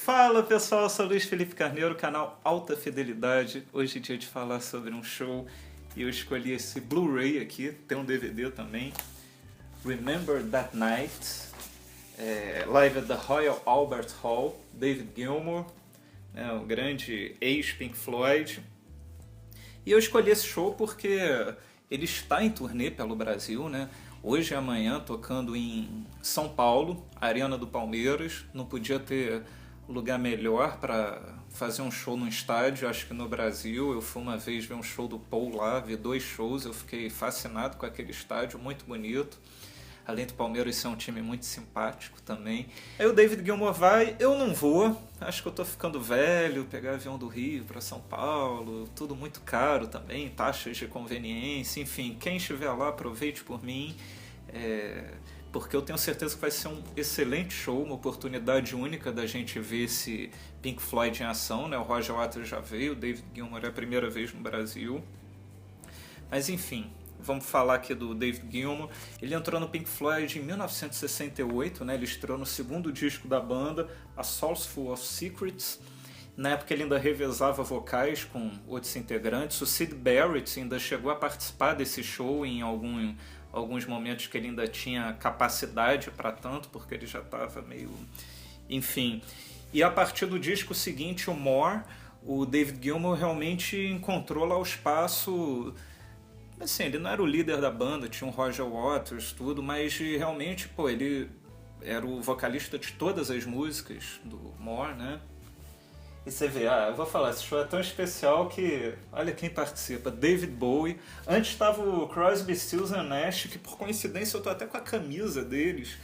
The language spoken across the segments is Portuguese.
Fala pessoal, eu sou Luiz Felipe Carneiro, canal Alta Fidelidade. Hoje é dia de falar sobre um show e eu escolhi esse Blu-ray aqui, tem um DVD também. Remember That Night, live at the Royal Albert Hall, David Gilmour, né, o grande ex-Pink Floyd. E eu escolhi esse show porque ele está em turnê pelo Brasil, né? Hoje e amanhã tocando em São Paulo, Arena do Palmeiras. Não podia ter lugar melhor para fazer um show no estádio, acho que no Brasil. Eu fui uma vez ver um show do Paul lá, vi 2 shows, eu fiquei fascinado com aquele estádio, muito bonito. Além do Palmeiras ser um time muito simpático também. Aí o David Gilmour vai, eu não vou, acho que eu tô ficando velho, pegar avião do Rio para São Paulo, tudo muito caro também, taxas de conveniência, enfim, quem estiver lá aproveite por mim, porque eu tenho certeza que vai ser um excelente show, uma oportunidade única da gente ver esse Pink Floyd em ação, né? O Roger Waters já veio, o David Gilmour é a primeira vez no Brasil, mas enfim. Vamos falar aqui do David Gilmour. Ele entrou no Pink Floyd em 1968, né? Ele estreou no segundo disco da banda, A Source Full of Secrets. Na época ele ainda revezava vocais com outros integrantes. O Syd Barrett ainda chegou a participar desse show em alguns momentos que ele ainda tinha capacidade para tanto, porque ele já estava meio... Enfim. E a partir do disco seguinte, o More, o David Gilmour realmente encontrou lá o espaço... Assim, ele não era o líder da banda, tinha um Roger Waters, tudo, mas realmente, pô, ele era o vocalista de todas as músicas do More, né? E você vê, eu vou falar, esse show é tão especial que, olha quem participa, David Bowie. Antes estava o Crosby, Stills and Nash, que por coincidência eu tô até com a camisa deles.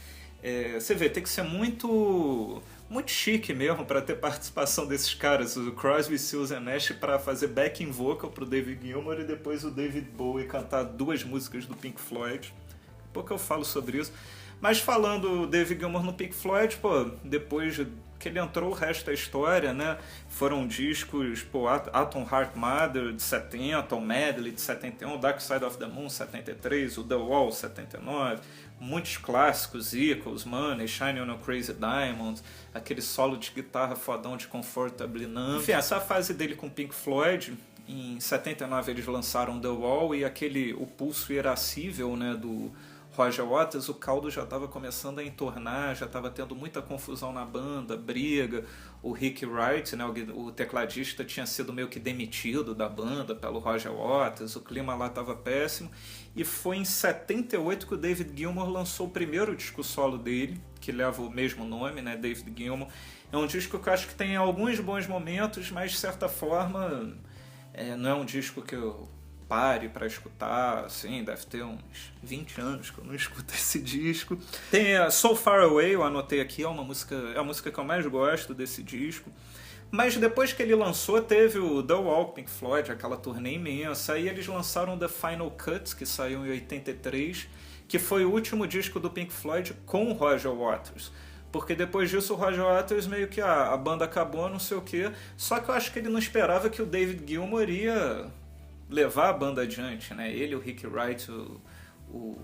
Você vê, tem que ser muito chique mesmo para ter participação desses caras, o Crosby, Stills and Nash, para fazer backing vocal pro David Gilmour e depois o David Bowie cantar 2 músicas do Pink Floyd. Pouco eu falo sobre isso. Mas falando David Gilmour no Pink Floyd, pô, depois que ele entrou, o resto é história, né? Foram discos, pô, Atom Heart Mother de 70, o Medley de 71, Dark Side of the Moon 73, o The Wall 79, muitos clássicos, Eagles, Money, Shine on a Crazy Diamond, aquele solo de guitarra fodão de Comfortably Numb. Enfim, essa fase dele com Pink Floyd, em 79 eles lançaram The Wall e o pulso irascível, né, do Roger Waters, o caldo já estava começando a entornar, já estava tendo muita confusão na banda, briga. O Rick Wright, né, o tecladista, tinha sido meio que demitido da banda pelo Roger Waters, o clima lá estava péssimo. E foi em 78 que o David Gilmour lançou o primeiro disco solo dele, que leva o mesmo nome, né, David Gilmour. É um disco que eu acho que tem alguns bons momentos, mas de certa forma não é um disco que eu pare para escutar, assim, deve ter uns 20 anos que eu não escuto esse disco. Tem So Far Away, eu anotei aqui, é a música que eu mais gosto desse disco. Mas depois que ele lançou, teve o The Wall, Pink Floyd, aquela turnê imensa, aí eles lançaram The Final Cut, que saiu em 83, que foi o último disco do Pink Floyd com o Roger Waters. Porque depois disso o Roger Waters meio que a banda acabou, não sei o quê, só que eu acho que ele não esperava que o David Gilmour ia levar a banda adiante, né? Ele, o Rick Wright, o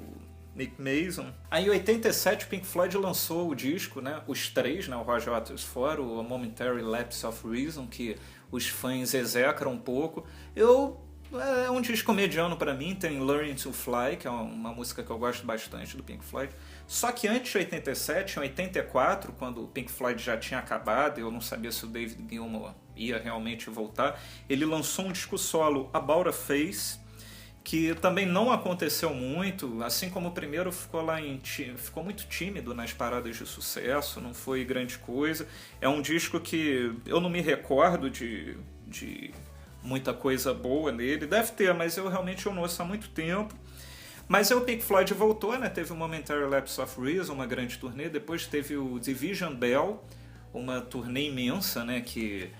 Nick Mason. Aí em 87 o Pink Floyd lançou o disco, né? Os 3, né? O Roger Waters fora, o A Momentary Lapse of Reason, que os fãs execram um pouco. É um disco mediano pra mim, tem Learning to Fly, que é uma música que eu gosto bastante do Pink Floyd. Só que antes de 87, em 84, quando o Pink Floyd já tinha acabado, eu não sabia se o David Gilmour ia realmente voltar, ele lançou um disco solo, About a Face, que também não aconteceu muito, assim como o primeiro ficou muito tímido nas paradas de sucesso, não foi grande coisa. É um disco que eu não me recordo de muita coisa boa nele, deve ter, mas eu realmente não ouço há muito tempo. Mas aí o Pink Floyd voltou, né? Teve o Momentary Lapse of Reason, uma grande turnê, depois teve o Division Bell, uma turnê imensa, né? Que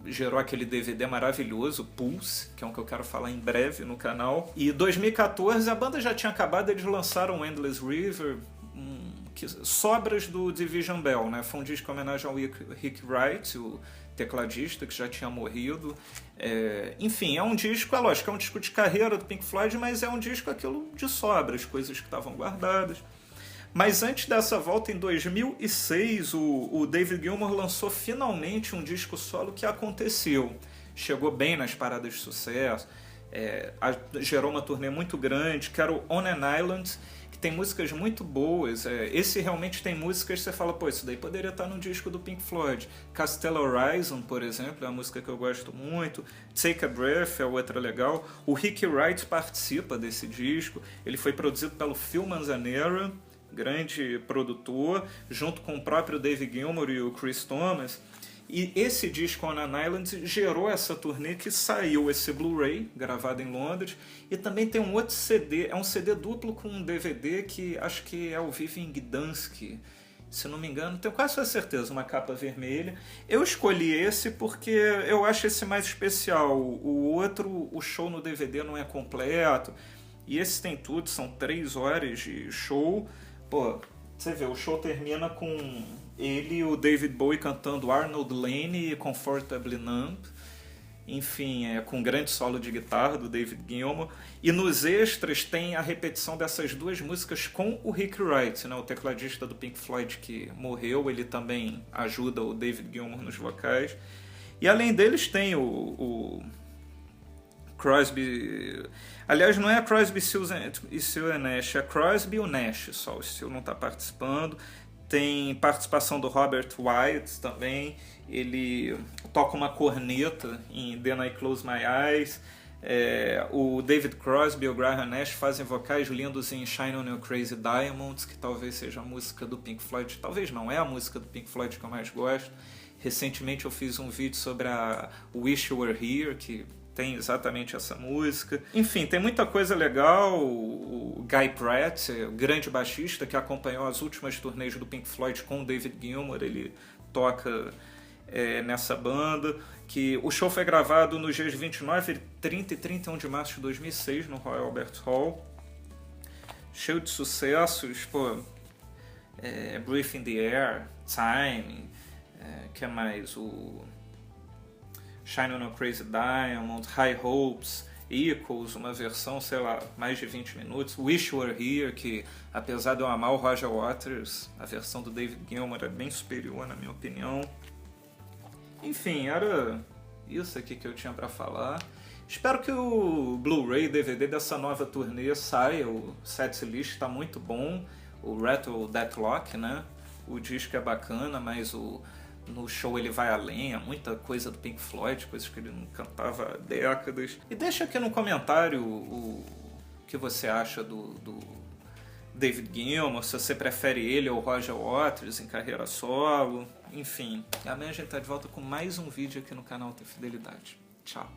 gerou aquele DVD maravilhoso, Pulse, que é um que eu quero falar em breve no canal. E em 2014 a banda já tinha acabado, eles lançaram Endless River, sobras do Division Bell, né? Foi um disco em homenagem ao Rick Wright, o tecladista que já tinha morrido. Enfim, é um disco, lógico, é um disco de carreira do Pink Floyd, mas é um disco aquilo de sobras, coisas que estavam guardadas. Mas antes dessa volta, em 2006, o David Gilmour lançou finalmente um disco solo que aconteceu. Chegou bem nas paradas de sucesso, gerou uma turnê muito grande, que era o On an Island, que tem músicas muito boas. Esse realmente tem músicas que você fala, pô, isso daí poderia estar no disco do Pink Floyd. Castella Horizon, por exemplo, é uma música que eu gosto muito. Take a Breath é outra legal. O Rick Wright participa desse disco. Ele foi produzido pelo Phil Manzanera, grande produtor, junto com o próprio David Gilmour e o Chris Thomas. E esse disco On an Island gerou essa turnê que saiu esse Blu-ray, gravado em Londres, e também tem um outro CD, é um CD duplo com um DVD que acho que é ao vivo em Gdansk, se não me engano, tenho quase certeza, uma capa vermelha. Eu escolhi esse porque eu acho esse mais especial, o outro, o show no DVD não é completo, e esse tem tudo, são 3 horas de show. Pô, você vê, o show termina com ele e o David Bowie cantando Arnold Lane e Comfortably Numb. Enfim, com grande solo de guitarra do David Gilmour. E nos extras tem a repetição dessas 2 músicas com o Rick Wright, né, o tecladista do Pink Floyd que morreu. Ele também ajuda o David Gilmour nos vocais. E além deles tem o Crosby... Aliás, não é a Crosby, Stills e Nash, é a Crosby e o Nash só. O Stills não está participando. Tem participação do Robert Wyatt também. Ele toca uma corneta em Then I Close My Eyes. O David Crosby e o Graham Nash fazem vocais lindos em Shine On Your Crazy Diamonds, que talvez seja a música do Pink Floyd. Talvez não, é a música do Pink Floyd que eu mais gosto. Recentemente eu fiz um vídeo sobre a Wish You Were Here, que tem exatamente essa música. Enfim, tem muita coisa legal. O Guy Pratt, o grande baixista que acompanhou as últimas turnês do Pink Floyd com o David Gilmour, ele toca nessa banda. Que o show foi gravado nos dias 29, 30 e 31 de março de 2006 no Royal Albert Hall. Cheio de sucessos, pô, Breathe in the Air, Time, que é mais o Shine On A Crazy Diamond, High Hopes, Echoes, uma versão, sei lá, mais de 20 minutos. Wish You Were Here, que apesar de eu amar o Roger Waters, a versão do David Gilmour é bem superior na minha opinião. Enfim, era isso aqui que eu tinha para falar. Espero que o Blu-ray DVD dessa nova turnê saia, o setlist está muito bom, o Rattle Deathlock, né? O disco é bacana, mas no show ele vai além, há muita coisa do Pink Floyd, coisas que ele não cantava há décadas. E deixa aqui no comentário o que você acha do David Gilmour, se você prefere ele ou Roger Waters em carreira solo, enfim. Amanhã a gente tá de volta com mais um vídeo aqui no canal Alta Fidelidade. Tchau!